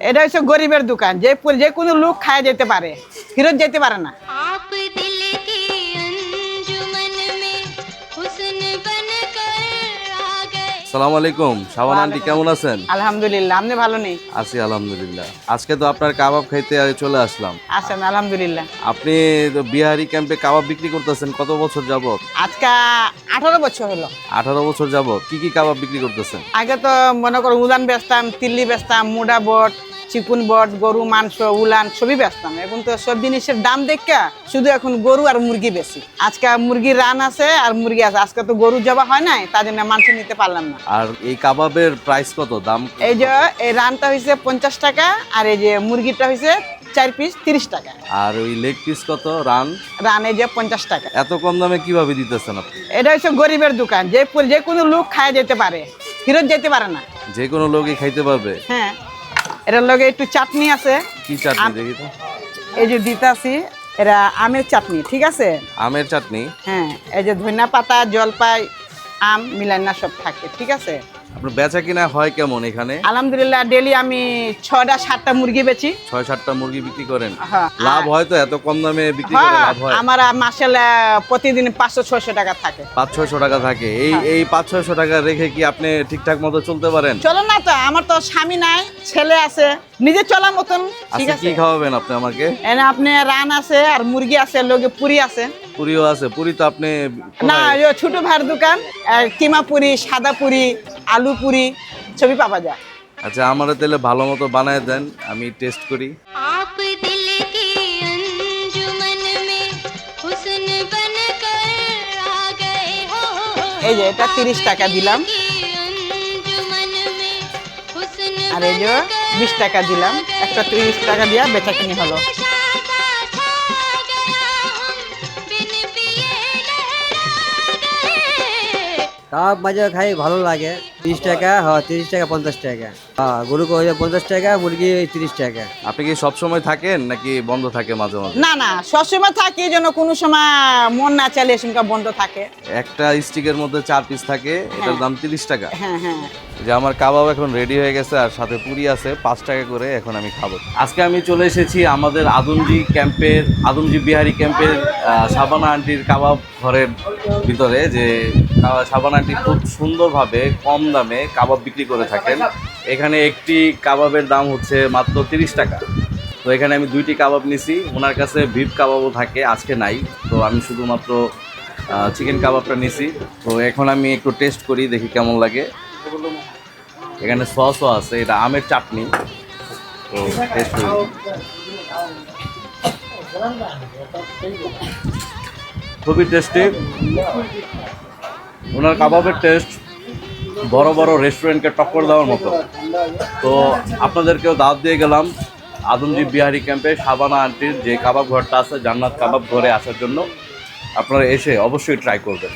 এটা হচ্ছে গরিবের দোকান, যে কোনো লোক খায় যেতে পারে, ফেরত যেতে পারে না। আসসালামু আলাইকুম, শাবানা আন্টি কেমন আছেন? আলহামদুলিল্লাহ, আপনি ভালো নেই? আছি আলহামদুলিল্লাহ। আজকে তো আপনার কাবাব খাইতে চলে আসলাম। আছেন আলহামদুলিল্লাহ। আপনি তো বিহারি ক্যাম্পে কাবাব বিক্রি করতেছেন কত বছর যাবত? আজকে 18 বছর হলো। 18 বছর যাবত। কি কি কাবাব বিক্রি করতেছেন? আগে তো মনে করো উলান বেচতাম, তিল্লি বেচতাম, মুডা বট, চিকুন বট, গরু মাংস, উলান সবই বেচতাম। এখন তো সব জিনিসের দাম দেখা শুধু এখন গরু আর মুরগি বেশি। আজকে মুরগির রান আছে আর মুরগি আছে, আজকে তো গরু জবা হয় নাই, তার জন্য মাংস নিতে পারলাম না। আর এই কাবাবের প্রাইস কত, দাম? এই যে এই রানটা হয়েছে 50 টাকা, আর এই যে মুরগিটা হয়েছে 4 পিস 30 টাকা। আর ওই লেগ পিস কত রান? রান এই যে 50 টাকা। এত কম দামে কিভাবে দিতেছেন আপনি? এটা হচ্ছে গরিবের দোকান, যে কোনো লোক খায় যেতে পারে, ফেরত যেতে পারে না। যে কোনো লোকই খাইতে পারবে? হ্যাঁ, এটার লগে একটু চাটনি আছে। কি চাটনি দেখি তো? এই যে দিতাছি, এটা আমের চাটনি, ঠিক আছে? আমের চাটনি? হ্যাঁ, এই যে ধনিয়া পাতা, জলপাই, আম মিলান্না সব থাকে, ঠিক আছে? আপনার বেচা কিনা হয় কেমন এখানে? আলহামদুলিল্লাহ, ডেলি আমি 6টা-7টা মুরগি বেচি। 6-7টা মুরগি বিক্রি করেন? হ্যাঁ। লাভ হয় তো? এত কম দামে বিক্রি করে হ্যাঁ, লাভ হয়? আমার মাসে প্রতিদিন 500-600 টাকা থাকে। 500-600 টাকা থাকে। এই 500-600 টাকা রেখে কি আপনি ঠিকঠাক মতো চলতে পারেন? চলো না তো, আমার তো স্বামী নাই, ছেলে আছে, নিজে চলার মতন, ঠিক আচ্ছা, আছে? কি খাওয়াবেন আপনি আমাকে? এনে আপনি রান আছে আর মুরগি আছে, লগে পুরি আছে। পুরিও আছে? পুরি তো আপনি না, কোথায়? ওই ছোট ভাইয়ের দোকান, কিমা পুরি, সাদা পুরি, আলু পুরি সবই পাওয়া যায়। আচ্ছা, আমারে তাহলে ভালো মতো বানায় দেন, আমি টেস্ট করি। এই যে এটা 30 টাকা দিলাম, আর এই যে 20 টাকা দিলাম, একটা 30 টাকা দিয়া বেচা কিনি হলো। কাবাব মাঝে খাই ভালো লাগে। 30 টাকা, হ্যাঁ 30 টাকা 50 টাকা। হ্যাঁ, গরু 50 টাকা, মুরগি 30 টাকা। আপনি কি সব সময় থাকেন নাকি বন্ধ থাকে মাঝে মাঝে? না না, সবসময় থাকে, এই জন্য কোনো সময় মন না চাইলে সেটা বন্ধ থাকে। একটা স্টিকের মধ্যে 4 পিস থাকে, এটার দাম 30 টাকা। হ্যাঁ হ্যাঁ। যে আমার কাবাব এখন রেডি হয়ে গেছে, আর সাথে পুরি আছে 5 টাকা করে, এখন আমি খাবো। আজকে আমি চলে এসেছি আমাদের আদমজি বিহারি ক্যাম্পের শাবানা আন্টির কাবাব ঘরের ভিতরে। যে শাবানা আন্টি খুব সুন্দরভাবে কম দামে কাবাব বিক্রি করে থাকেন। এখানে একটি কাবাবের দাম হচ্ছে মাত্র 30 টাকা। তো এখানে আমি 2টি কাবাব নিছি, ওনার কাছে বিফ কাবাবও থাকে, আজকে নাই। তো আমি শুধুমাত্র চিকেন কাবাবটা নিছি। তো এখন আমি একটু টেস্ট করি, দেখি কেমন লাগে। এখানে সসও আছে, এটা আমের চাটনি। তো টেস্ট করি। খুবই টেস্টি। ওনার কাবাবের টেস্ট বড় বড় রেস্টুরেন্টকে টক্কর দেওয়ার মতো। তো আপনাদেরকেও দাওয়াত দিয়ে গেলাম আদমজি বিহারি ক্যাম্পে শাবানা আন্টির যে কাবাব ঘরটা আছে, জান্নাত কাবাব ঘরে আসার জন্য। আপনারা এসে অবশ্যই ট্রাই করবেন।